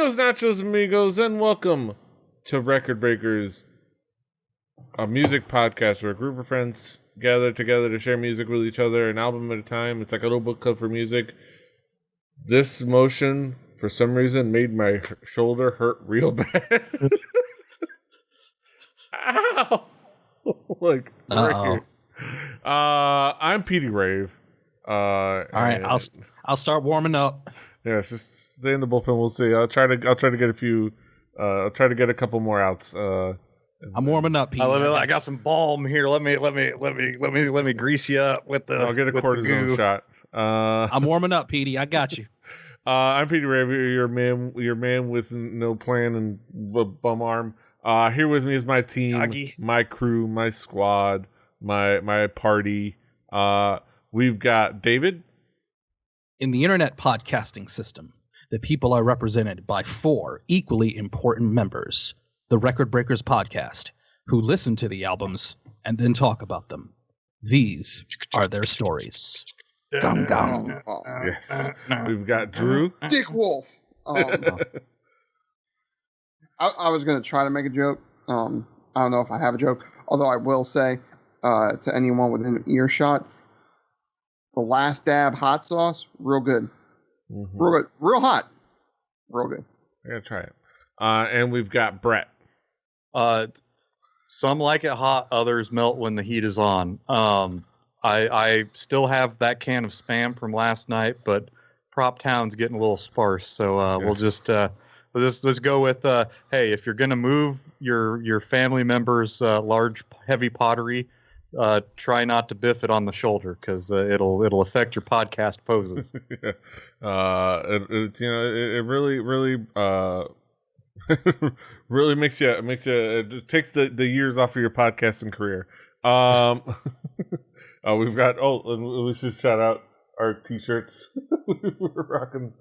Buenos nachos, amigos, and welcome to Record Breakers, a music podcast where a group of friends gather together to share music with each other, an album at a time. It's like a little book club for music. This motion, for some reason, made my shoulder hurt real bad. Ow! Like, right here. I'm Petey Rave. All right, I'll start warming up. Yes, just stay in the bullpen. We'll see. I'll try to get a few. I'll try to get a couple more outs. I'm warming up, Pete. I got some balm here. Let me grease you up with the. I'll get a cortisone shot. I'm warming up, Petey. I got you. I'm Petey Ray, your man with no plan and bum arm. Here with me is my team, Yagi. my crew, my squad, my party. We've got David. In the internet podcasting system, the people are represented by 4 equally important members. The Record Breakers podcast, who listen to the albums and then talk about them. These are their stories. Gum gum. Yes. We've got Drew. Dick Wolf. I was going to try to make a joke. I don't know if I have a joke. Although I will say to anyone within earshot, the Last Dab hot sauce, real good. Mm-hmm. Real good. Real hot. Real good. I got to try it. And we've got Brett. Some like it hot, others melt when the heat is on. I still have that can of Spam from last night, but Prop Town's getting a little sparse, so yes. Let's go with hey, if you're gonna move your family members' large heavy pottery, try not to biff it on the shoulder because it'll affect your podcast poses. Yeah. It really really makes you it takes the years off of your podcasting career. We've got we should shout out our t-shirts. We're rocking.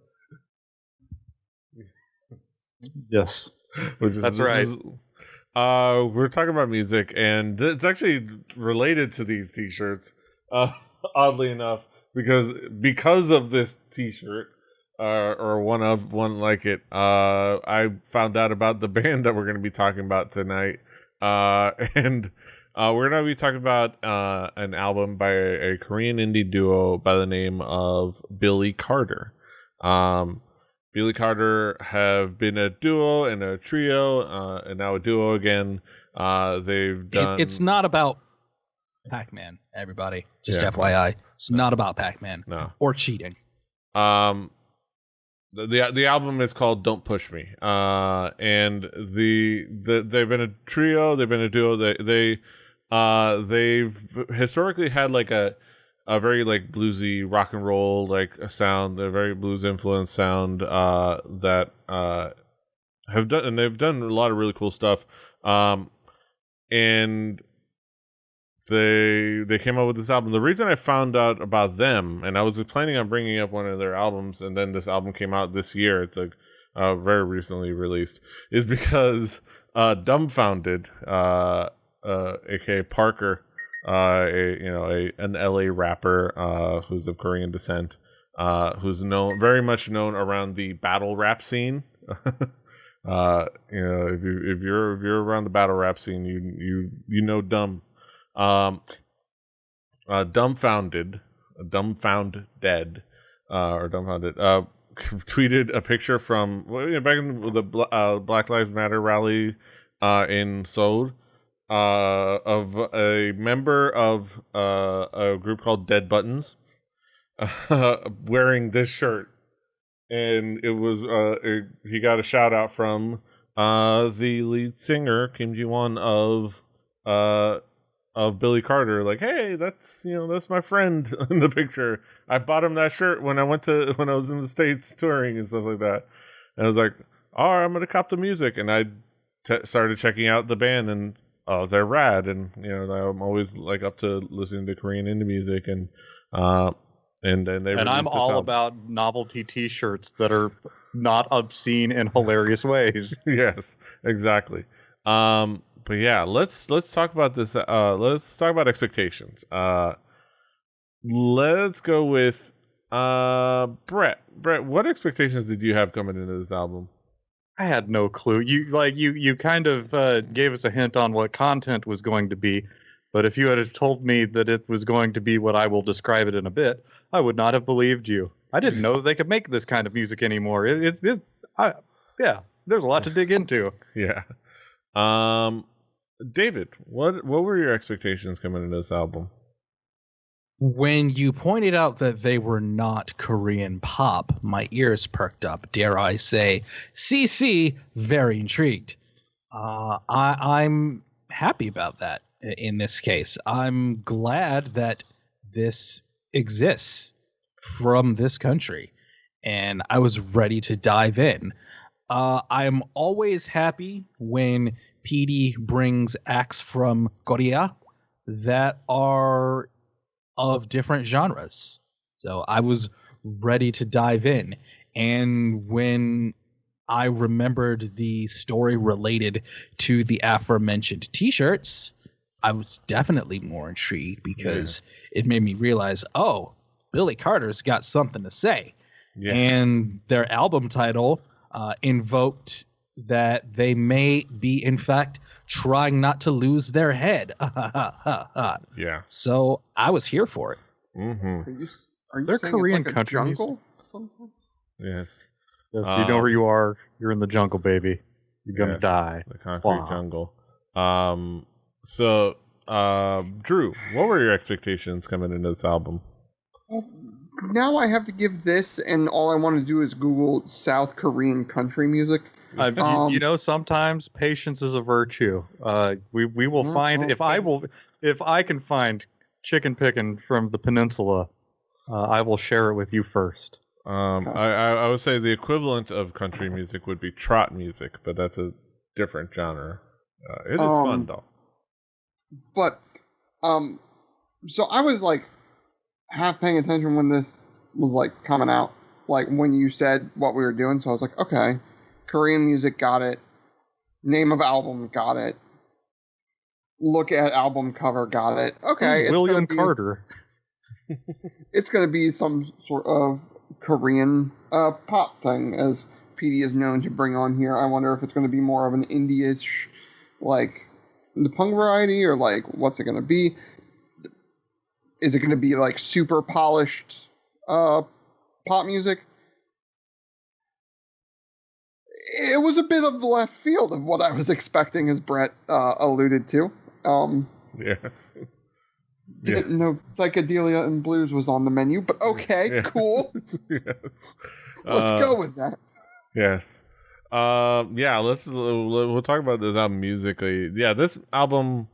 Yes, that's right. We're talking about music, and it's actually related to these t-shirts. Oddly enough, because of this t-shirt. Or one like it. I found out about the band that we're going to be talking about tonight, and we're going to be talking about an album by a Korean indie duo by the name of Billy Carter. Billy Carter have been a duo and a trio, and now a duo again. They've done. It's not about Pac-Man, everybody. Just FYI, it's not about Pac-Man. No. Or cheating. The album is called "Don't Push Me," and they've been a trio, they've been a duo. They've historically had like a very like bluesy rock and roll like a sound, a very blues influenced sound that have done, and they've done a lot of really cool stuff. And they came up with this album. The reason I found out about them, and I was planning on bringing up one of their albums, and then this album came out this year. It's like very recently released, is because Dumbfounded, aka Parker, an LA rapper who's of Korean descent, who's very much known around the battle rap scene. If you're around the battle rap scene, you know Dumb. Dumbfounded, tweeted a picture from back in the Black Lives Matter rally in Seoul of a member of a group called Dead Buttons wearing this shirt, and it was he got a shout out from the lead singer Kim Ji-won of Billy Carter, like, hey, that's my friend in the picture. I bought him that shirt when I was in the States touring and stuff like that. And I was like, all right, I'm gonna cop the music, and I started checking out the band, and they're rad, and I'm always like up to listening to Korean indie music, and then I'm all about novelty T-shirts that are not obscene in hilarious ways. Yes, exactly. But yeah, let's talk about this. Let's talk about expectations. Let's go with Brett. Brett, what expectations did you have coming into this album? I had no clue. You kind of gave us a hint on what content was going to be, but if you had told me that it was going to be what I will describe it in a bit, I would not have believed you. I didn't know that they could make this kind of music anymore. Yeah, there's a lot to dig into. Yeah. David, what were your expectations coming into this album? When you pointed out that they were not Korean pop, my ears perked up. Dare I say, CC, very intrigued. I'm happy about that in this case. I'm glad that this exists from this country, and I was ready to dive in. I'm always happy when Petey brings acts from Korea that are of different genres. So I was ready to dive in. And when I remembered the story related to the aforementioned t-shirts, I was definitely more intrigued because it made me realize, oh, Billy Carter's got something to say. Yes. And their album title invoked that they may be, in fact, trying not to lose their head. Yeah. So I was here for it. Mm-hmm. Are you They're saying Korean it's like a country jungle? Yes. Yes, you know where you are. You're in the jungle, baby. You're gonna die. The concrete jungle. So, Drew, what were your expectations coming into this album? Now I have to give this, and all I want to do is Google South Korean country music. You know, sometimes patience is a virtue. We will find if I can find chicken picking from the peninsula, I will share it with you first. I would say the equivalent of country music would be trot music, but that's a different genre. It is fun though. But so I was like half paying attention when this was like coming out, like when you said what we were doing. So I was like, okay, Korean music, got it. Name of album, got it. Look at album cover, got it. Okay, it's William Carter. It's going to be some sort of Korean pop thing, as Petey is known to bring on here. I wonder if it's going to be more of an indie-ish, like the punk variety, or like what's it going to be? Is it going to be like super polished pop music? It was a bit of left field of what I was expecting, as Brett alluded to. Yes. Didn't know psychedelia and blues was on the menu, but okay, cool. Let's go with that. Yes. We'll talk about this album musically. Yeah, this album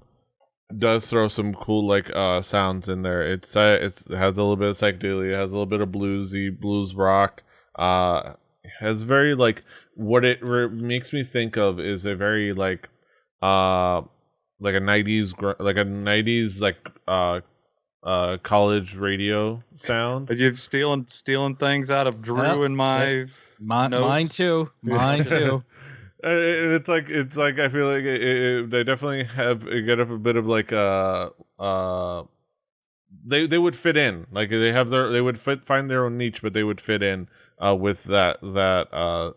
does throw some cool like sounds in there. It has a little bit of psychedelia, has a little bit of blues rock. Has very like what it makes me think of is a very like a 90s college radio sound. Are you stealing things out of Drew and my mine too. Mine too. And it's like I feel like they definitely get a bit of like they would fit in, like they would find their own niche, but they would fit in with that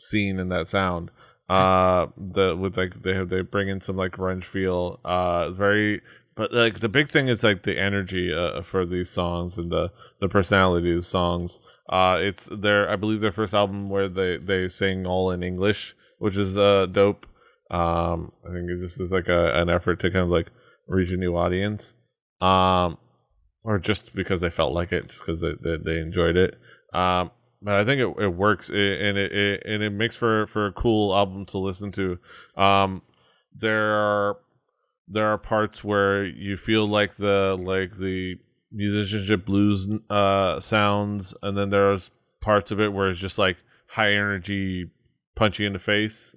scene and that sound. They bring in some like grunge feel, but like the big thing is like the energy for these songs and the personality of the songs. It's I believe their first album where they sing all in English, which is dope. I think it just is like an effort to kind of like reach a new audience, or just because they felt like it, because they enjoyed it. But I think it works, and it makes for a cool album to listen to. There are parts where you feel like the musicianship blues sounds, and then there's parts of it where it's just like high energy, punchy in the face.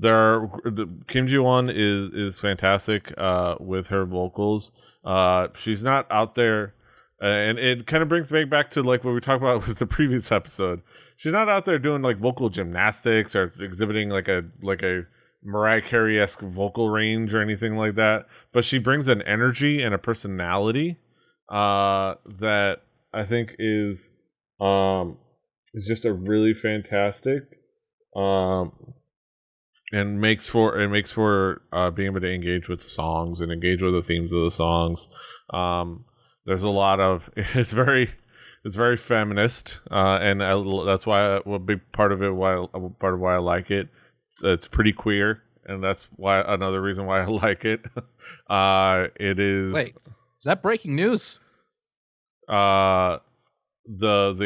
Kim Ji-won is fantastic with her vocals. She's not out there. And it kind of brings me back to like what we talked about with the previous episode. She's not out there doing like vocal gymnastics or exhibiting like a Mariah Carey-esque vocal range or anything like that. But she brings an energy and a personality that I think is just a really fantastic and makes for being able to engage with the songs and engage with the themes of the songs. There's a lot of it's very feminist, and that's why a big part of why I like it. It's pretty queer, and that's why another reason why I like it. It is. Wait, is that breaking news? The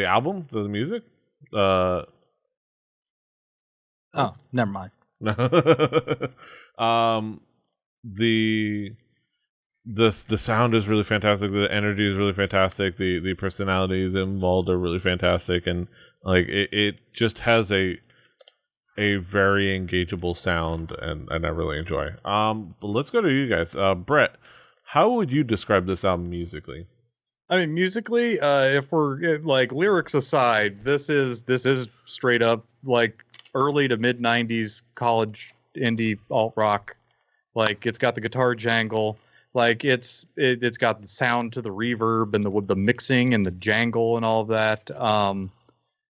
album, the music. Oh, never mind. The sound is really fantastic. The energy is really fantastic. The personalities involved are really fantastic, and like it just has a very engageable sound, and I really enjoy. But let's go to you guys. Brett, how would you describe this album musically? I mean, musically, if we're like lyrics aside, this is straight up like early to mid '90s college indie alt rock. Like it's got the guitar jangle, like it's got the sound to the reverb and the mixing and the jangle and all of that.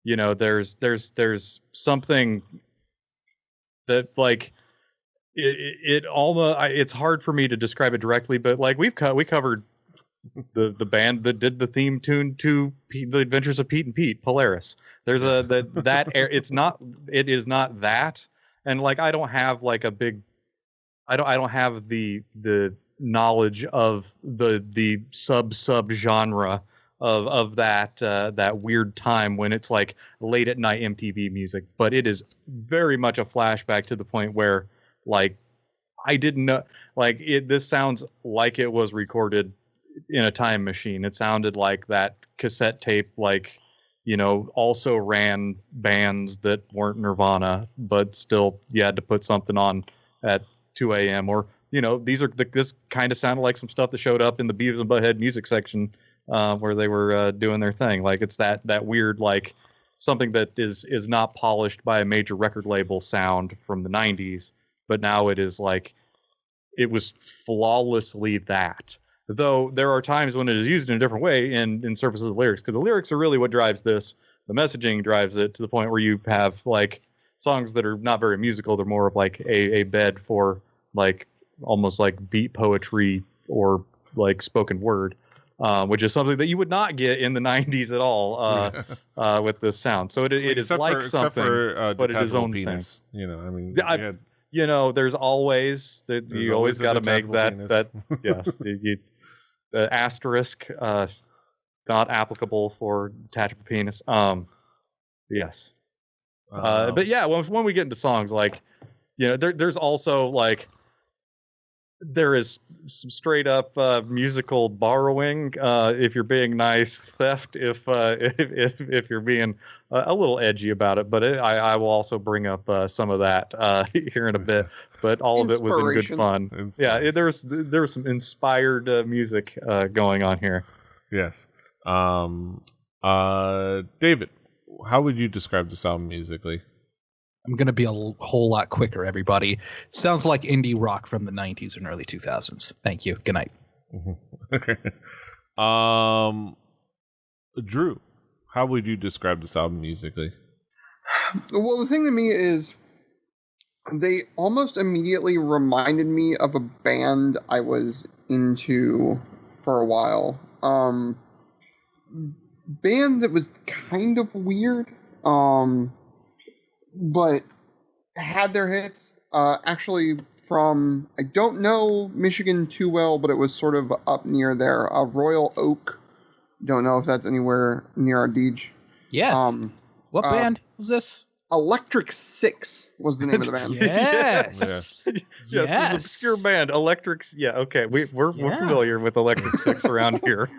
You know, there's something that like it almost it's hard for me to describe it directly, but like we covered the band that did the theme tune to The Adventures of Pete and Pete, Polaris. There's it is not that, and like I don't have like a big, I don't have the knowledge of the sub genre of that weird time when it's like late at night MTV music, but it is very much a flashback to the point where like I didn't know, like this sounds like it was recorded in a time machine. It sounded like that cassette tape, like, you know, also ran bands that weren't Nirvana, but still you had to put something on at 2 a.m. Or, you know, this kind of sounded like some stuff that showed up in the Beavis and Butthead music section where they were doing their thing. Like it's that weird, like something that is not polished by a major record label sound from the 90s, but now it is like, it was flawlessly that. Though there are times when it is used in a different way in service of the lyrics, because the lyrics are really what drives this. The messaging drives it to the point where you have like songs that are not very musical. They're more of like a bed for like almost like beat poetry or like spoken word, which is something that you would not get in the 90s at all with this sound. So it is like something, but it is own penis, thing. You know, I mean, you know, there's always that you always got to make that yes, asterisk not applicable for detachable penis. Yes. But yeah, when we get into songs, like, you know, there's also like there is some straight up musical borrowing if you're being nice, theft if you're being a little edgy about it. But I will also bring up some of that here in a bit. But all of it was in good fun. Yeah, there was some inspired music going on here. Yes. David, how would you describe this album musically? I'm going to be a whole lot quicker, everybody. It sounds like indie rock from the 90s and early 2000s. Thank you. Good night. Okay. Drew, how would you describe this album musically? Well, the thing to me is they almost immediately reminded me of a band I was into for a while. Band that was kind of weird. But had their hits. Actually, from, I don't know Michigan too well, but it was sort of up near there. Royal Oak. Don't know if that's anywhere near our Deej. Yeah. What band was this? Electric Six was the name of the band. Yes. Yes, this is an obscure band. Electrics. Yeah, okay. We're familiar with Electric Six around here.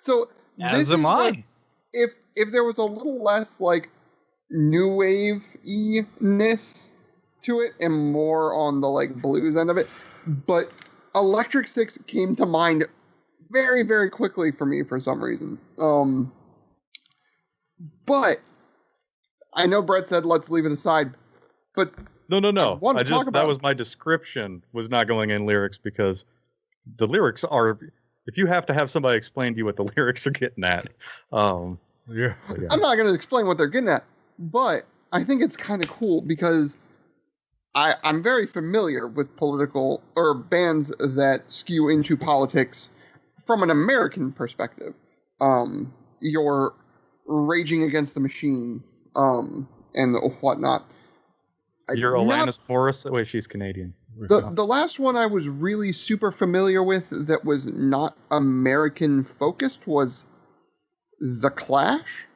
So, as am I. Like, if there was a little less, like, new wave-y-ness to it and more on the like blues end of it, but Electric Six came to mind very, very quickly for me for some reason. But I know Brett said let's leave it aside, but no. That was my description, was not going in lyrics, because the lyrics are, if you have to have somebody explain to you what the lyrics are getting at, yeah. I'm not going to explain what they're getting at. But I think it's kind of cool because I'm very familiar with political or bands that skew into politics from an American perspective. Your Raging Against the Machine, and whatnot. You're Alanis Morris. Wait, she's Canadian. The last one I was really super familiar with that was not American focused was The Clash,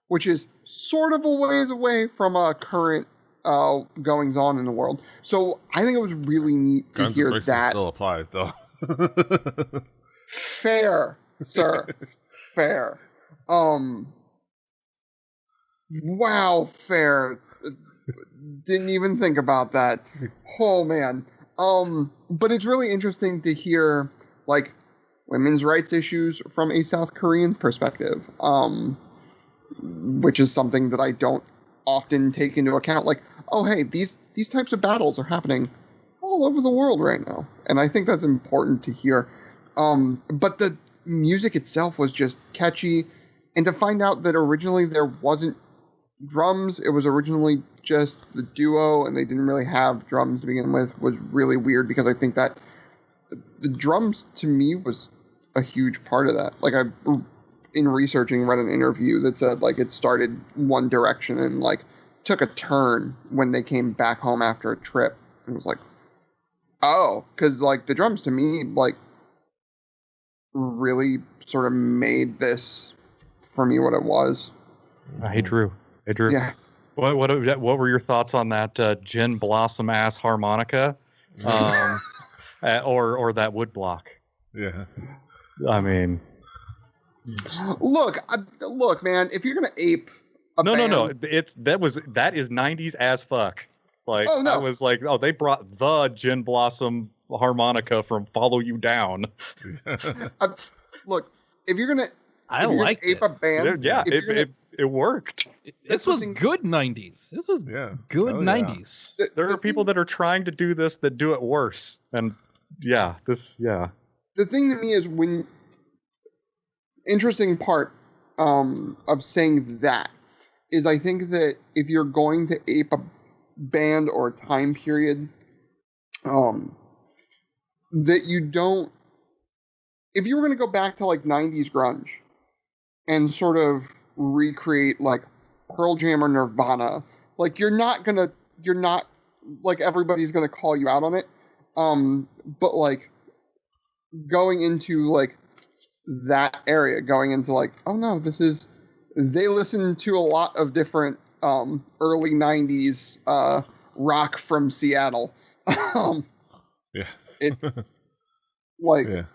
which is sort of a ways away from current goings on in the world. So I think it was really neat to hear that. Still applies though. Fair, sir. Fair. Wow, fair. Didn't even think about that. Oh man. But it's really interesting to hear like women's rights issues from a South Korean perspective. Which is something that I don't often take into account. Like, oh hey, these types of battles are happening all over the world right now. And I think that's important to hear. But the music itself was just catchy. And to find out that originally there wasn't drums, it was originally just the duo and they didn't really have drums to begin with, was really weird because I think that the drums to me was a huge part of that. Like in researching, read an interview that said like it started one direction and like took a turn when they came back home after a trip. And it was like, oh, because like the drums to me like really sort of made this for me what it was. Hey Drew. Yeah. What were your thoughts on that Gin Blossom ass harmonica, or that wood block? Yeah. I mean, look, man. If you're gonna ape a band, no, that is 90s as fuck. Like, oh, no. I was like, oh, they brought the Gin Blossom harmonica from Follow You Down. Look, if you're gonna ape it. a band, Yeah, it worked. This was good 90s. This was good 90s. There are people that are trying to do this that do it worse. And the thing to me is interesting part of saying that is I think that if you're going to ape a band or a time period, that you don't, if you were going to go back to like 90s grunge and sort of recreate like Pearl Jam or Nirvana, like you're not like everybody's gonna call you out on it, but like going into like that area, going into like, oh no, they listen to a lot of different early 90s rock from Seattle. Yes.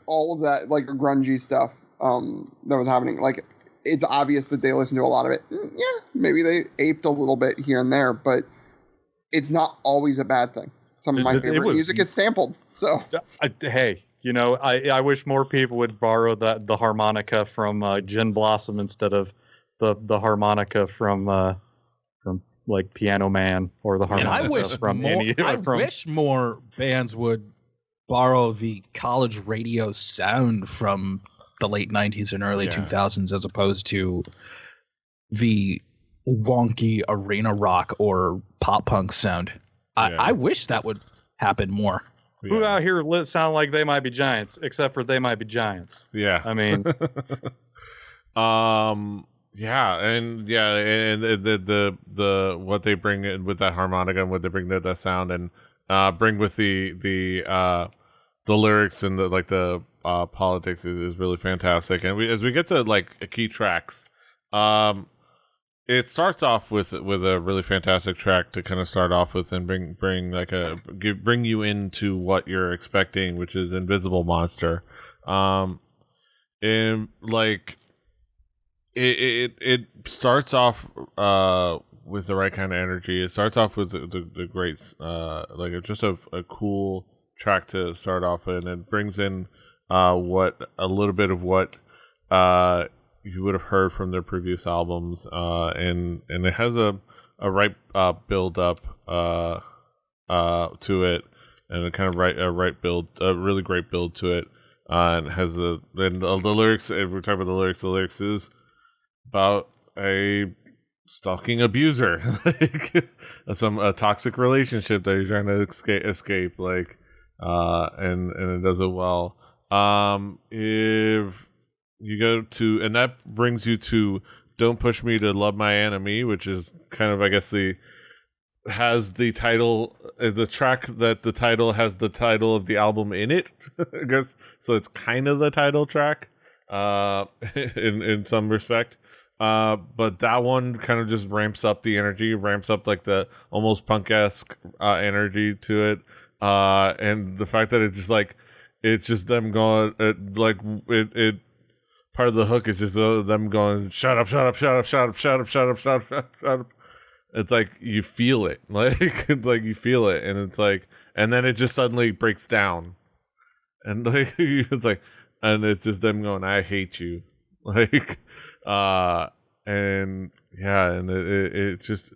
All of that like grungy stuff that was happening, like it's obvious that they listen to a lot of it. Yeah, maybe they aped a little bit here and there, but it's not always a bad thing. Some of my favorite music is sampled. So hey, I wish more people would borrow the harmonica from Gin Blossom instead of the harmonica from like Piano Man or the harmonica I wish more bands would borrow the college radio sound from the late 90s and early 2000s as opposed to the wonky arena rock or pop punk sound. I wish that would happen more. Who out here sound like They Might Be Giants, except for They Might Be Giants? Yeah. I mean, and the what they bring in with that harmonica and what they bring to that sound and bring with the lyrics and the politics is really fantastic. And as we get to like key tracks, it starts off with a really fantastic track to kind of start off with and bring you into what you're expecting, which is Invisible Monster. And like it starts off with the right kind of energy. It starts off with the great just a cool track to start off in. It brings in a little bit of what you would have heard from their previous albums, and it has a right build up to it, and a kind of a really great build to it, and has the lyrics. If we're talking about the lyrics is about a stalking abuser, like a toxic relationship that you're trying to escape, like, and it does it well. If you go to, and that brings you to "Don't Push Me to Love My Enemy," which is kind of, I guess, has the title, the track that the title has the title of the album in it, I guess. So it's kind of the title track, in some respect. But that one kind of just ramps up the energy, ramps up like the almost punk-esque energy to it. And the fact that it's just them going, it part of the hook is just them going, shut up, shut up, shut up, shut up, shut up, shut up, shut up, shut up, shut up. It's like you feel it, like it's like you feel it, and it's like, and then it just suddenly breaks down, and like it's like, and it's just them going, I hate you, like, and yeah, and it's just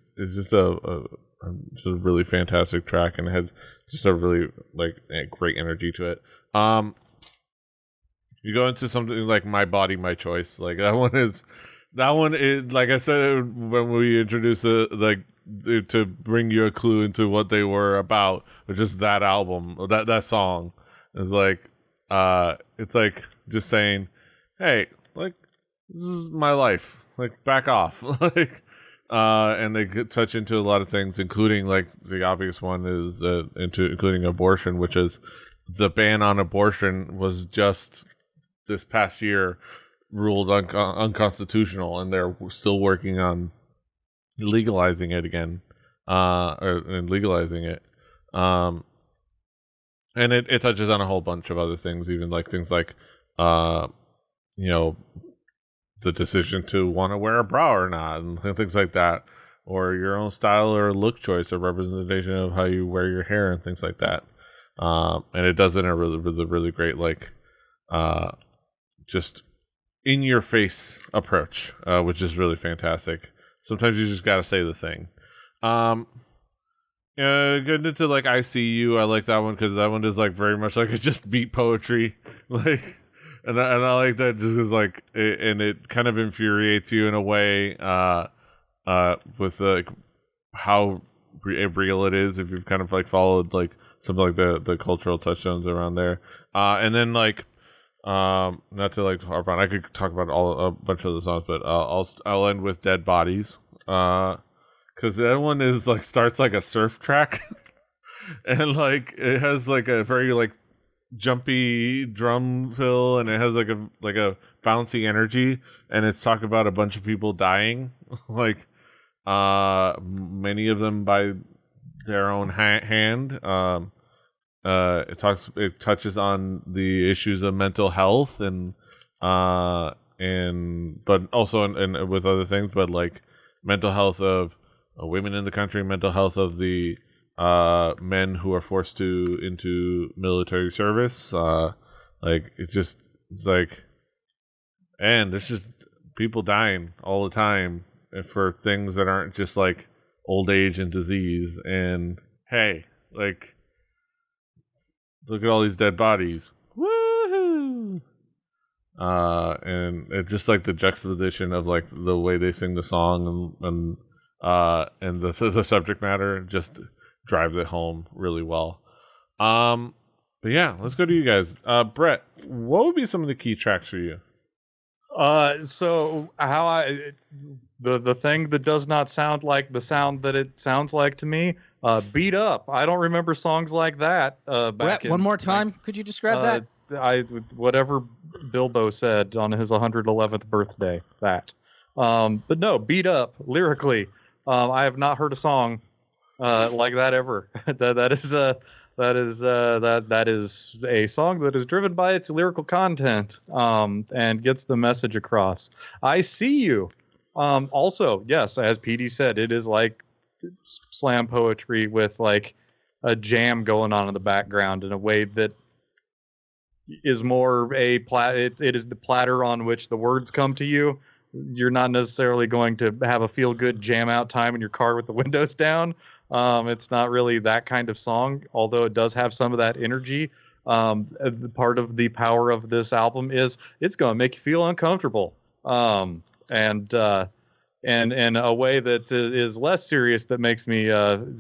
a really fantastic track, and it has just a really like great energy to it. You go into something like My Body, My Choice, like that one is like I said when we introduced like to bring you a clue into what they were about, which is that album, that song is like it's like just saying, hey, like this is my life, like back off, like and they touch into a lot of things, including like the obvious one is including abortion, which is the ban on abortion was just this past year ruled unconstitutional, and they're still working on legalizing it again, and legalizing it. And it touches on a whole bunch of other things, even like things like, you know, the decision to want to wear a bra or not, and things like that, or your own style or look choice or representation of how you wear your hair and things like that. And it does it in a really great, like, just in your face approach, which is really fantastic. Sometimes you just gotta say the thing. Getting into like I See You, I like that one because that one is like very much like it's just beat poetry, like, and I like that just because like and it kind of infuriates you in a way, with like how real it is if you've kind of like followed like something like the cultural touchstones around there, and then like. Not to like harp on, I could talk about a bunch of the songs, but I'll end with Dead Bodies, because that one is like starts like a surf track, and like it has like a very like jumpy drum fill, and it has like a bouncy energy, and it's talking about a bunch of people dying, like many of them by their own hand. It touches on the issues of mental health and but also and with other things, but like mental health of women in the country, mental health of the men who are forced into military service. Like it's like, and there's just people dying all the time for things that aren't just like old age and disease. And hey, like, look at all these dead bodies. Woohoo! And it's just like the juxtaposition of like the way they sing the song and the subject matter just drives it home really well. But yeah, let's go to you guys. Brett, what would be some of the key tracks for you? So how the thing that does not sound like the sound that it sounds like to me, Beat Up. I don't remember songs like that. Brett, one more time. Could you describe that? Whatever Bilbo said on his 111th birthday. That. But no, Beat Up lyrically. I have not heard a song like that ever. That is a song that is driven by its lyrical content, and gets the message across. I See You. Also, yes, as Petey said, it is like slam poetry with like a jam going on in the background in a way that is more it is the platter on which the words come to you. You're not necessarily going to have a feel good jam out time in your car with the windows down. It's not really that kind of song, although it does have some of that energy. Part of the power of this album is it's going to make you feel uncomfortable. And and a way that is less serious that makes me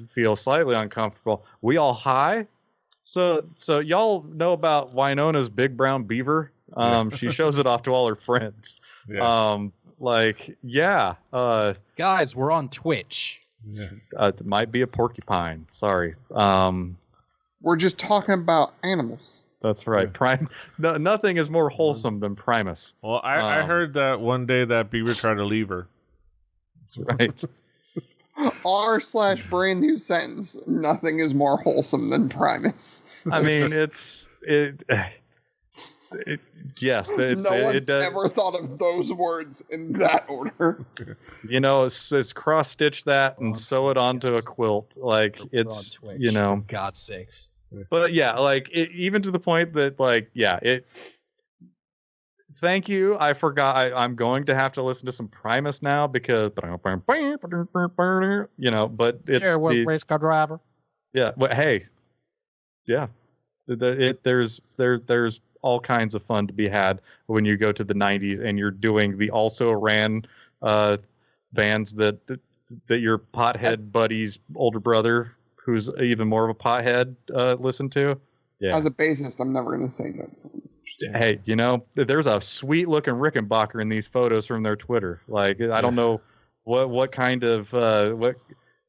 feel slightly uncomfortable. We all high? So y'all know about Winona's big brown beaver? She shows it off to all her friends. Yes. Guys, we're on Twitch. Yes. It might be a porcupine. Sorry. We're just talking about animals. That's right. Nothing is more wholesome than Primus. Well, I heard that one day that beaver tried to leave her. That's right. R/brand new sentence. Nothing is more wholesome than Primus. I mean, yes. No one's ever thought of those words in that order. You know, it's cross-stitch that and sew it onto a quilt. Like, it's, you know. For God's sakes. But yeah, like, even to the point that, like, thank you. I forgot. I'm going to have to listen to some Primus now because, you know, but it's race car driver. Yeah. But hey, yeah, there's all kinds of fun to be had when you go to the 90s and you're doing the also ran bands that your pothead buddy's older brother, who's even more of a pothead, listened to. Yeah. As a bassist, I'm never going to say that. Hey, you know, there's a sweet looking Rickenbacker in these photos from their Twitter. Like, I don't know what kind of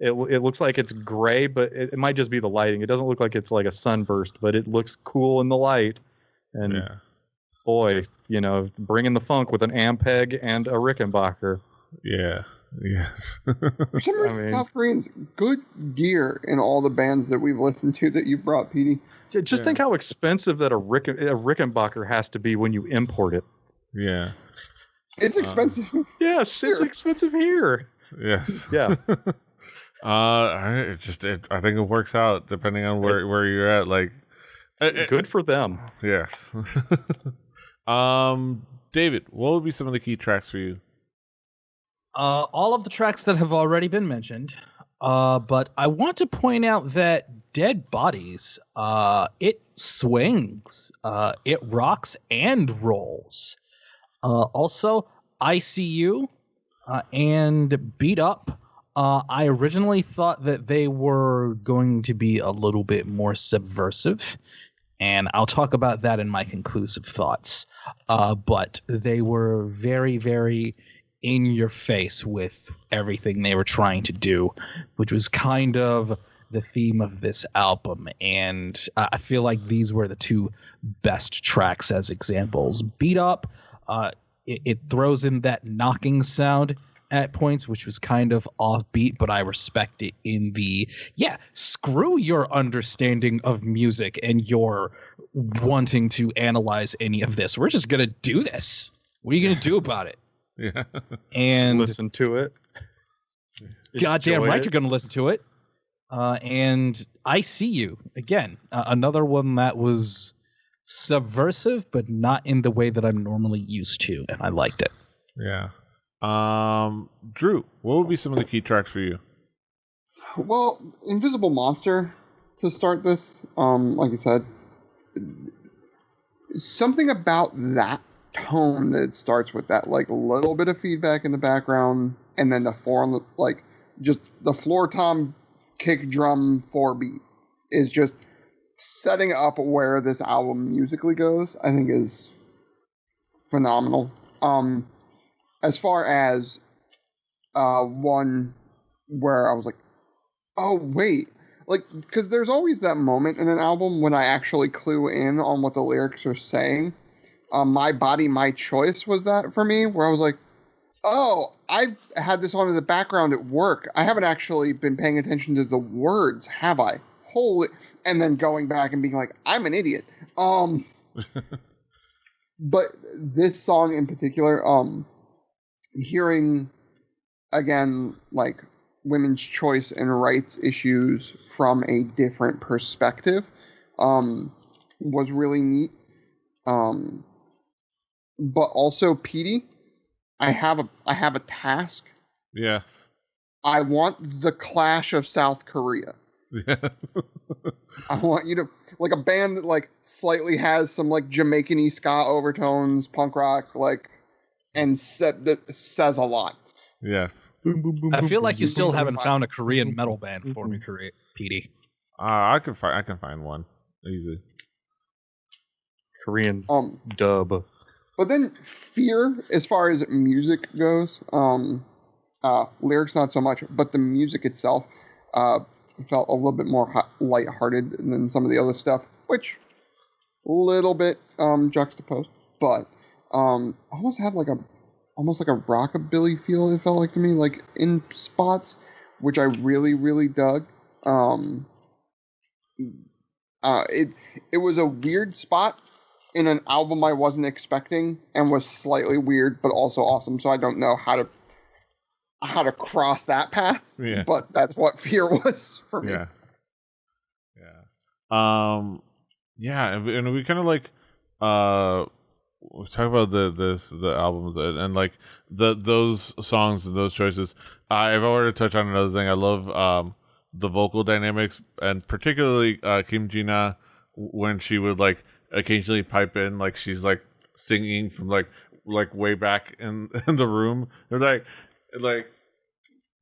it looks like it's gray, but it might just be the lighting. It doesn't look like it's like a sunburst, but it looks cool in the light. And boy, you know, bringing the funk with an Ampeg and a Rickenbacker. Yeah. Yes. For some reason, South Koreans, good gear in all the bands that we've listened to that you brought, Petey. Just think how expensive that a Rickenbacker has to be when you import it. Yeah. It's expensive. Yes, it's expensive here. Yes. Yeah. I think it works out depending on where you're at. Like, good for them. Yes. David, what would be some of the key tracks for you? All of the tracks that have already been mentioned. But I want to point out that Dead Bodies, it swings, it rocks and rolls. Also, ICU and Beat Up. I originally thought that they were going to be a little bit more subversive, and I'll talk about that in my conclusive thoughts. But they were very, very in your face with everything they were trying to do, which was kind of the theme of this album. And I feel like these were the two best tracks as examples. Beat Up, it throws in that knocking sound at points, which was kind of offbeat, but I respect it in the, screw your understanding of music and your wanting to analyze any of this. We're just going to do this. What are you going to do about it? Yeah. And listen to it. Goddamn right, you're going to listen to it. And I See You again, another one that was subversive, but not in the way that I'm normally used to, and I liked it. Yeah. Drew, what would be some of the key tracks for you? Well, Invisible Monster to start this. Like you said, something about that tone that it starts with, that like little bit of feedback in the background, and then the just the floor tom kick drum 4-beat is just setting up where this album musically goes. I think is phenomenal. As far as one where I was like, oh wait, like, because there's always that moment in an album when I actually clue in on what the lyrics are saying. My Body, My Choice was that for me, where I was like, oh, I've had this on in the background at work. I haven't actually been paying attention to the words, have I? Holy... And then going back and being like, I'm an idiot. But this song in particular, hearing, again, like, women's choice and rights issues from a different perspective was really neat. But also, Petey, I have a task. Yes. I want the Clash of South Korea. Yeah. I want you to, like, a band that like slightly has some like Jamaican-y ska overtones, punk rock, like, and that says a lot. Yes. I feel like you still haven't found a Korean metal band for me, Petey. I can find one easy. Korean dub. But then Fear, as far as music goes, lyrics not so much, but the music itself felt a little bit more lighthearted than some of the other stuff, which a little bit juxtaposed, but almost had like a rockabilly feel. It felt like to me, like in spots, which I really really dug. It was a weird spot in an album I wasn't expecting and was slightly weird but also awesome, so I don't know how to cross that path. Yeah. But that's what Fear was for me. Yeah. Yeah, and we kind of like we talk about the albums and like those songs and those choices. I've already touched on another thing. I love the vocal dynamics, and particularly Kim Jina when she would like occasionally pipe in like she's like singing from like way back in the room. They're like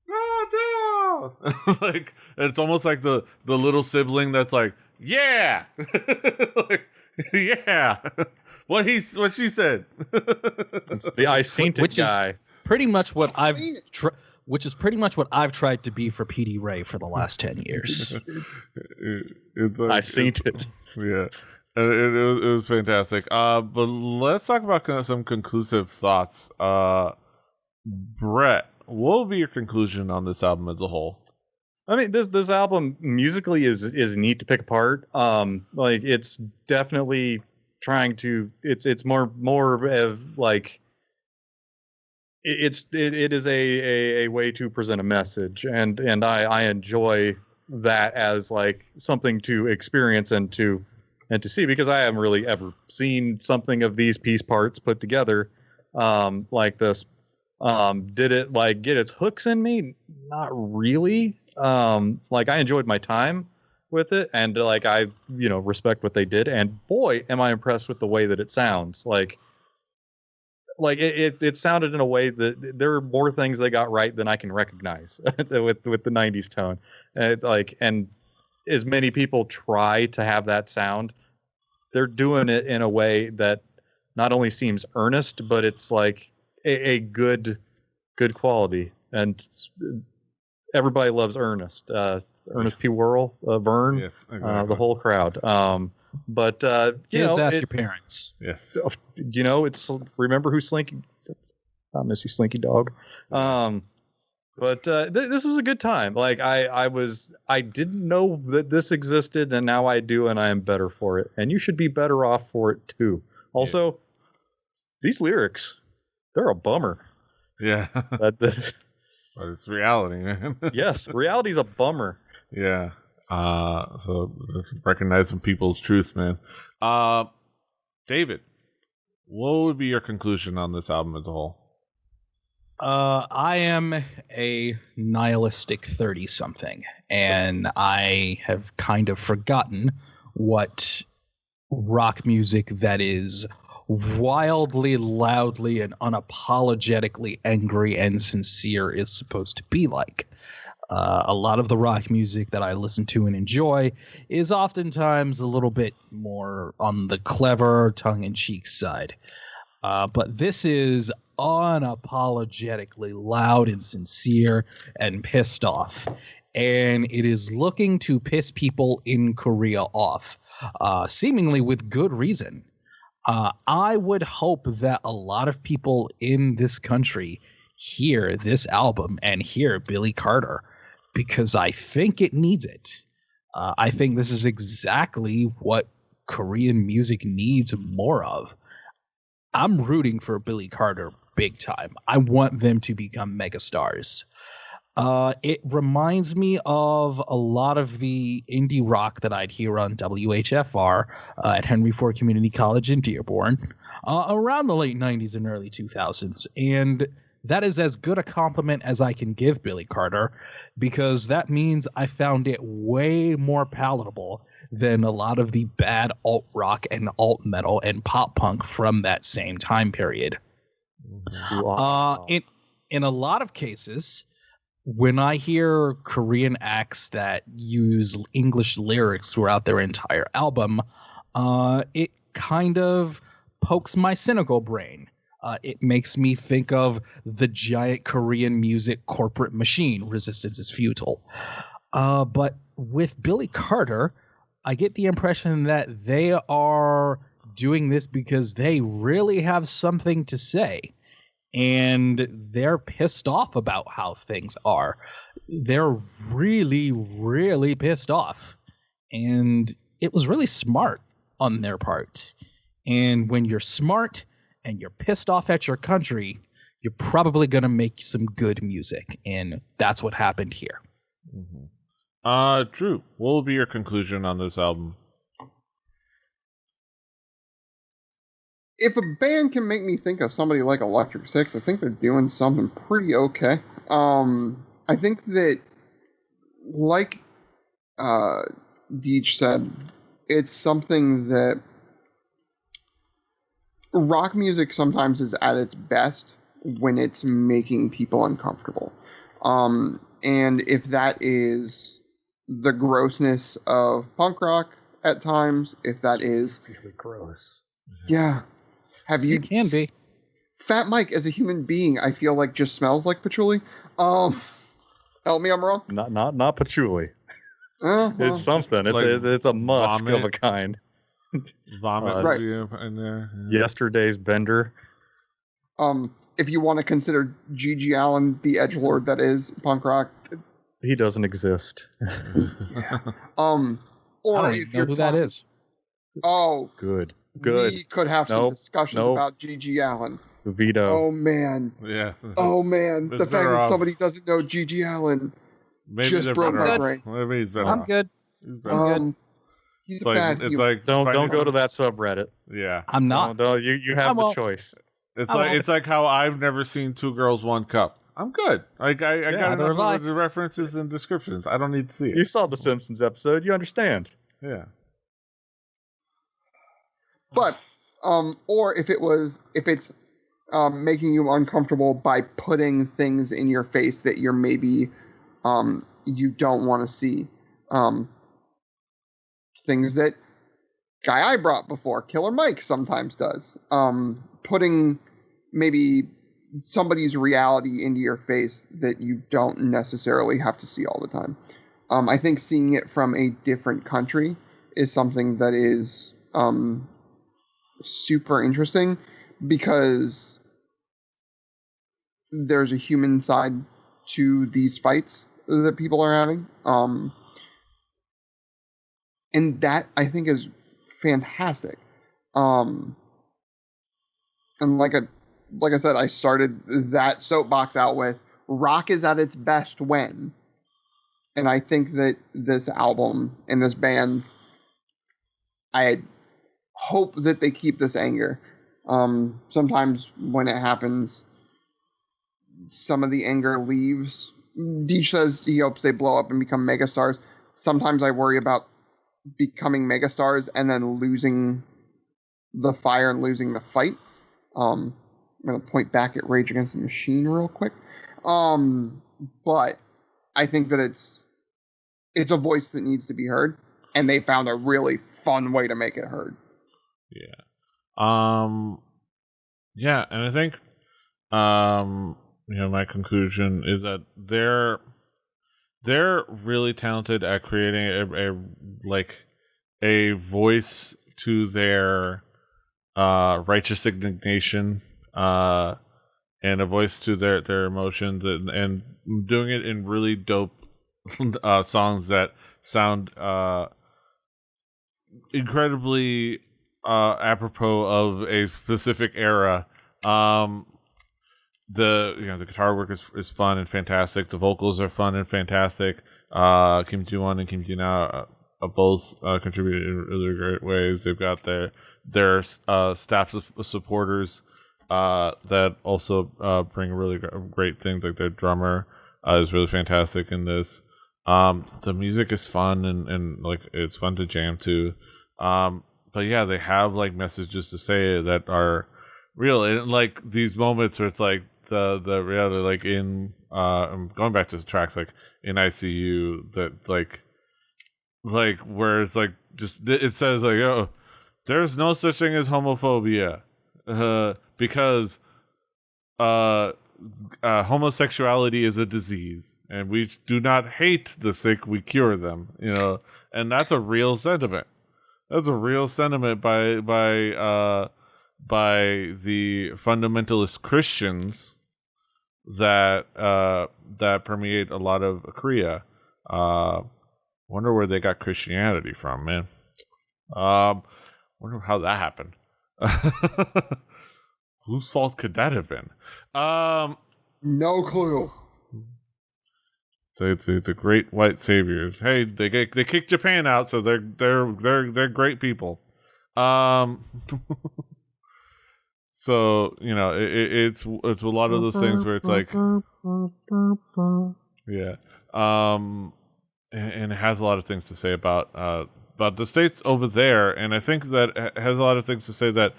no. Like it's almost like the little sibling that's like, yeah. Like, yeah. What she said. It's the I seen it guy. Pretty much what which is pretty much what I've tried to be for Petey Ray for the last 10 years. I seen it. Yeah. It was fantastic. But let's talk about some conclusive thoughts. Brett, what will be your conclusion on this album as a whole? I mean, this album musically is neat to pick apart. Like it's definitely trying to. It's more of like. It is a way to present a message, and I enjoy that as like something to experience and to see, because I haven't really ever seen something of these piece parts put together like this. Did it like get its hooks in me? Not really. Like I enjoyed my time with it, and like I respect what they did, and boy am I impressed with the way that it sounds. Like it sounded in a way that there are more things they got right than I can recognize with the 90s tone. And as many people try to have that sound, they're doing it in a way that not only seems earnest, but it's like a good quality. And everybody loves Ernest. Ernest P. Worrell, Vern, yes, exactly. The whole crowd. But kids, ask your parents. Yes, it's remember who Slinky. I miss you, Slinky Dog. But this was a good time. Like I didn't know that this existed, and now I do, and I am better for it. And you should be better off for it too. Also, these lyrics, they're a bummer. Yeah, but it's reality, man. Yes, reality's a bummer. Yeah. So let's recognize some people's truth, man. David, what would be your conclusion on this album as a whole? I am a nihilistic 30-something, and I have kind of forgotten what rock music that is wildly, loudly, and unapologetically angry and sincere is supposed to be like. A lot of the rock music that I listen to and enjoy is oftentimes a little bit more on the clever, tongue-in-cheek side. But this is unapologetically loud and sincere and pissed off. And it is looking to piss people in Korea off, seemingly with good reason. I would hope that a lot of people in this country hear this album and hear Billy Carter, because I think it needs it. I think this is exactly what Korean music needs more of. I'm rooting for Billy Carter big time. I want them to become megastars. It reminds me of a lot of the indie rock that I'd hear on WHFR at Henry Ford Community College in Dearborn around the late 90s and early 2000s. And that is as good a compliment as I can give Billy Carter, because that means I found it way more palatable than a lot of the bad alt rock and alt metal and pop punk from that same time period. in a lot of cases, when I hear Korean acts that use English lyrics throughout their entire album, it kind of pokes my cynical brain. It makes me think of the giant Korean music corporate machine, Resistance is Futile. But with Billy Carter, I get the impression that they are doing this because they really have something to say. And they're pissed off about how things are. They're really, really pissed off. And it was really smart on their part. And when you're smart and you're pissed off at your country, you're probably going to make some good music. And that's what happened here. Drew, what will be your conclusion on this album? If a band can make me think of somebody like Electric Six, I think they're doing something pretty okay. I think that, like Deej said, it's something that rock music sometimes is at its best when it's making people uncomfortable. And if that is the grossness of punk rock at times, if that is really gross. Yeah. Have you? It can be. Fat Mike, as a human being, I feel like just smells like patchouli. Help me, I'm wrong. Not patchouli. Well, It's something. Like It's a musk vomit? of a kind. Vomit Right. in there. Yeah. Yesterday's bender. if you want to consider G.G. Allen the edgelord that is punk rock. He doesn't exist. Or I don't if even know you're who that is. Oh, Good. we could have some Nope. discussions Nope. about G.G. Allen. Veto. Oh man. Yeah. Oh man. It's The fact better that off. somebody doesn't know G.G. Allen. Maybe just they're broke better my off. brain. Maybe he's better I'm off. good. He's better off. He's It's a like bad it's human. like Don't finding go to some- that subreddit. Yeah. I'm not. No, you I have the won't. choice. It's I like won't. it's like how I've never seen Two Girls One Cup. I'm good. I got neither enough have I. of the references and descriptions. I don't need to see You it. saw the Simpsons episode. You understand. Yeah. But or if it's making you uncomfortable by putting things in your face that you're maybe you don't want to see. Things that guy I brought before, Killer Mike, sometimes does. Putting maybe somebody's reality into your face that you don't necessarily have to see all the time. I think seeing it from a different country is something that is super interesting because there's a human side to these fights that people are having. And that I think is fantastic. And like I said, I started that soapbox out with rock is at its best when. And I think that this album and this band, I hope that they keep this anger. Sometimes when it happens, some of the anger leaves. Deej says he hopes they blow up and become megastars. Sometimes I worry about becoming megastars and then losing the fire and losing the fight. I'm going to point back at Rage Against the Machine real quick. But I think that it's a voice that needs to be heard, and they found a really fun way to make it heard. Yeah. Yeah, and I think my conclusion is that they're really talented at creating a voice to their righteous indignation and a voice to their emotions and doing it in really dope songs that sound incredibly apropos of a specific era. The guitar work is fun and fantastic. The vocals are fun and fantastic. Kim Ji-won and Kim Ji-na both contributed in really great ways. They've got their staffs of supporters that also bring really great things. Like their drummer is really fantastic in this. The music is fun and like it's fun to jam to. But yeah, they have like messages to say that are real, and like these moments where it's like the reality, like in I'm going back to the tracks, like in ICU, that like where it's like just it says like, oh, there's no such thing as homophobia, because homosexuality is a disease, and we do not hate the sick, we cure them. And that's a real sentiment. That's a real sentiment by the fundamentalist Christians that permeate a lot of Korea. Wonder where they got Christianity from, man. Wonder how that happened. Whose fault could that have been? No clue. The great white saviors. Hey, they kicked Japan out, so they're great people. So it's a lot of those things where it's like, yeah, and it has a lot of things to say about the states over there, and I think that it has a lot of things to say that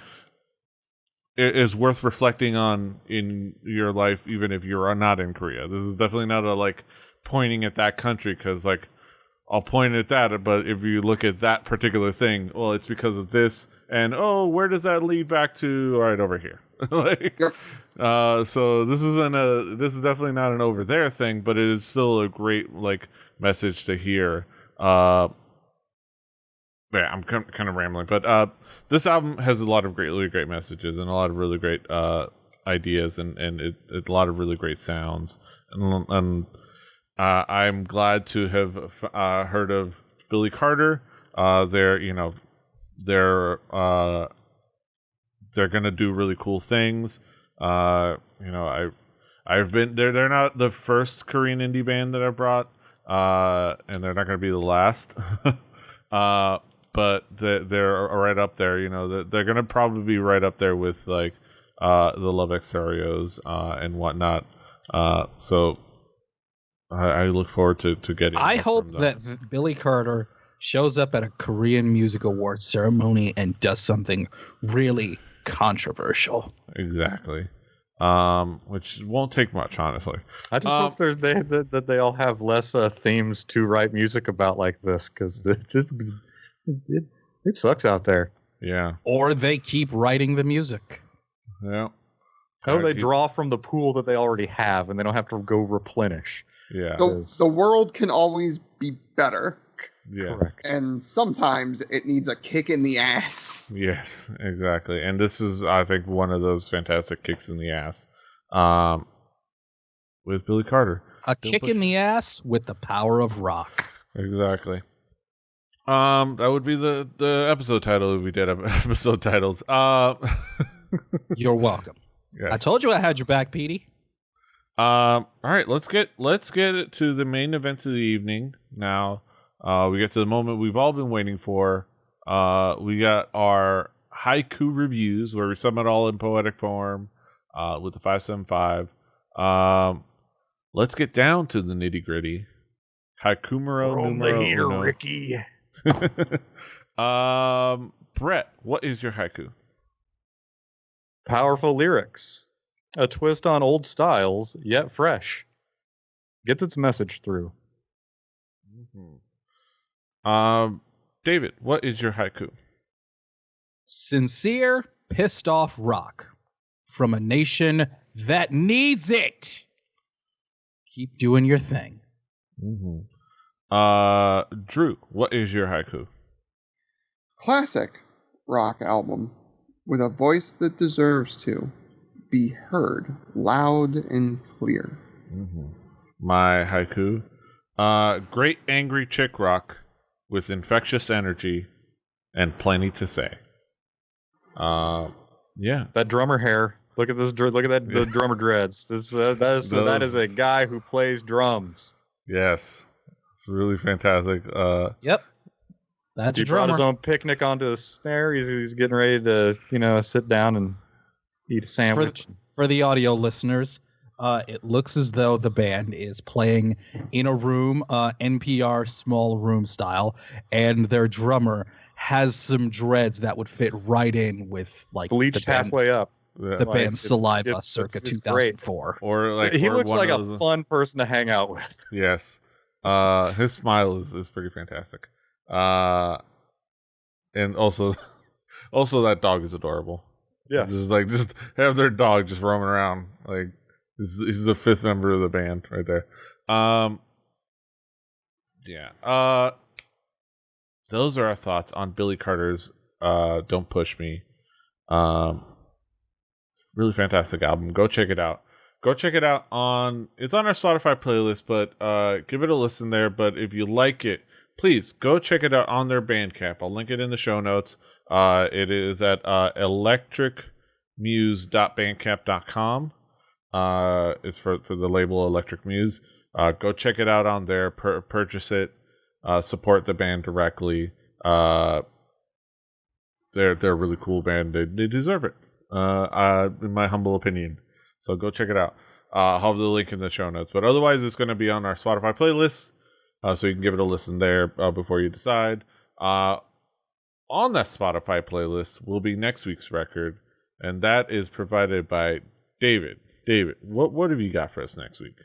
it is worth reflecting on in your life, even if you're not in Korea. This is definitely not a like pointing at that country, because like I'll point at that, but if you look at that particular thing, well, it's because of this, and where does that lead back to? Right over here. Like, yep. So this is definitely not an over there thing, but it is still a great like message to hear. Yeah, I'm kind of rambling, but this album has a lot of really great messages and a lot of really great ideas and a lot of really great sounds. And I'm glad to have heard of Billy Carter. They're gonna do really cool things. I've been there. They're not the first Korean indie band that I brought, and they're not gonna be the last. But they're right up there. They're gonna probably be right up there with like the Love Exteriors and whatnot. So I look forward to getting. I hope that Billy Carter shows up at a Korean Music Awards ceremony and does something really controversial. Exactly. Which won't take much, honestly. I just hope that they all have less themes to write music about like this, because it sucks out there. Yeah. Or they keep writing the music. Yeah. I hope they draw from the pool that they already have, and they don't have to go replenish. Yeah. The world can always be better. Yeah. Correct. And sometimes it needs a kick in the ass. Yes, exactly. And this is, I think, one of those fantastic kicks in the ass. With Billy Carter. A kick in the ass with the power of rock. Exactly. That would be the episode title if we did have episode titles. You're welcome. Yes. I told you I had your back, Petey. All right, let's get it to the main event of the evening now. We get to the moment we've all been waiting for. We got our haiku reviews where we sum it all in poetic form with the 575. Let's get down to the nitty gritty. Haikumero numero uno. Ricky. Brett, what is your haiku? Powerful lyrics, a twist on old styles, yet fresh. Gets its message through. Mm-hmm. David, what is your haiku? Sincere, pissed off rock from a nation that needs it. Keep doing your thing. Mm-hmm. Drew, what is your haiku? Classic rock album with a voice that deserves to be heard loud and clear. Mm-hmm. My haiku, great angry chick rock with infectious energy and plenty to say. Yeah, that drummer hair. Look at this. Look at that. The drummer dreads. That is a guy who plays drums. Yes, it's really fantastic. Yep, that's he a drummer. Brought his own picnic onto the snare. He's getting ready to sit down and eat a sandwich. For the audio listeners, it looks as though the band is playing in a room, NPR small room style, and their drummer has some dreads that would fit right in with like bleached halfway up. The band Saliva, it's- circa it's great. 2004. Or like He or looks one like of a those- fun person to hang out with. Yes. His smile is pretty fantastic. And also that dog is adorable. Yes. Just have their dog just roaming around. Like he's the fifth member of the band right there. Yeah. Those are our thoughts on Billy Carter's Don't Push Me. Really fantastic album. Go check it out. It's on our Spotify playlist, but give it a listen there. But if you like it, please go check it out on their Bandcamp. I'll link it in the show notes. It is at electricmuse.bandcamp.com. It's for the label Electric Muse. Go check it out on there. Purchase it. Support the band directly. They're a really cool band. They deserve it. In my humble opinion. So go check it out. I'll have the link in the show notes. But otherwise, it's going to be on our Spotify playlist. So you can give it a listen there before you decide. On that Spotify playlist will be next week's record. And that is provided by David. David, what have you got for us next week?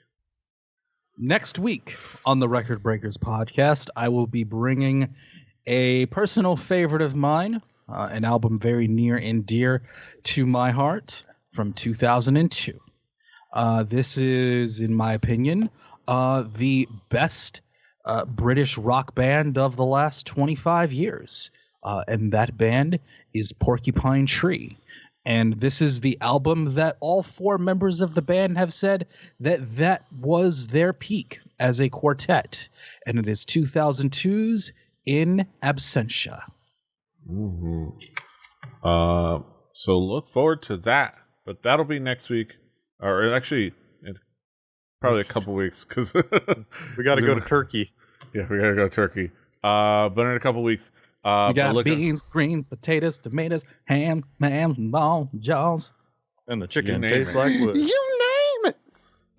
Next week on the Record Breakers podcast, I will be bringing a personal favorite of mine, an album very near and dear to my heart from 2002. This is, in my opinion, the best British rock band of the last 25 years. And that band is Porcupine Tree. And this is the album that all four members of the band have said that was their peak as a quartet. And it is 2002's In Absentia. Mm-hmm. So look forward to that. But that'll be next week. Or actually, probably a couple weeks. Because we got to go to Turkey. Yeah, we got to go to Turkey. But in a couple weeks. We got beans, green potatoes, tomatoes, ham, ball, jaws. And the chicken tastes like wood. You name it.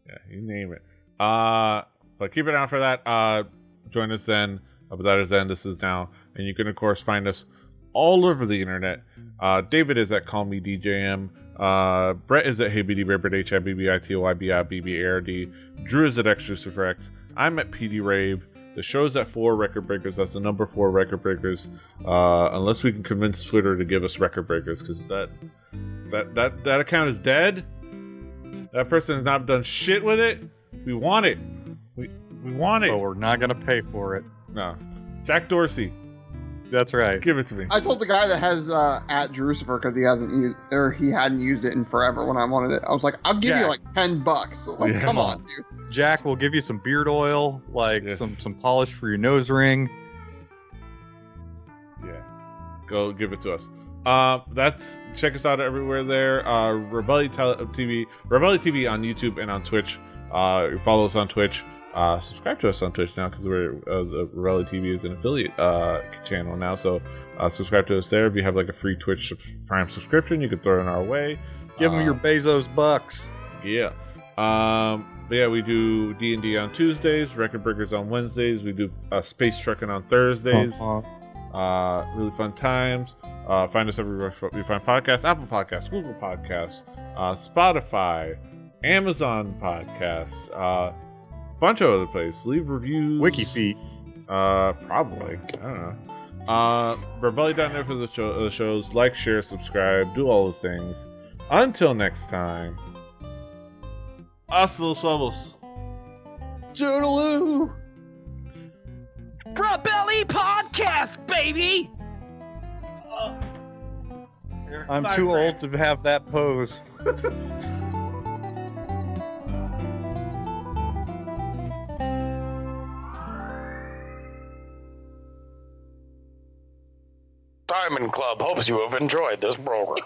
Yeah, you name it. But keep an eye out for that. Join us then. But that is then. This is now. And you can, of course, find us all over the internet. David is at Call Me DJM. Brett is at HeyBDBaird, HIBBITOYBIBBARD. Drew is at X. I'm at PD Rave. The show's at 4 Record Breakers. That's the number 4 Record Breakers. Unless we can convince Twitter to give us Record Breakers, because that account is dead. That person has not done shit with it. We want it. We want it. But we're not gonna pay for it. No. Jack Dorsey. That's right. Give it to me. I told the guy that has at Jerusalem because he hadn't used it in forever when I wanted it. I was like, I'll give you like $10. Like, Yeah. come on, dude. Jack will give you some beard oil, like Yes. some polish for your nose ring. Yes. Go give it to us. Check us out everywhere there. Rebellion TV on YouTube and on Twitch. Follow us on Twitch. Subscribe to us on Twitch now because Rebellion TV is an affiliate channel now. So subscribe to us there. If you have like a free Twitch Prime subscription, you can throw it our way. Give them your Bezos bucks. Yeah. But yeah, we do D&D on Tuesdays, Record Breakers on Wednesdays. We do Space Trucking on Thursdays. Really fun times. Find us everywhere you find podcasts: Apple Podcasts, Google Podcasts, Spotify, Amazon Podcasts, bunch of other places. Leave reviews. WikiFeet. Probably. I don't know. Rebellion.net for the shows. Like, share, subscribe, do all the things. Until next time. Hasta los huevos. Toodaloo! Rebellion Podcast, baby! I'm too old to have that pose. Diamond Club hopes you have enjoyed this program.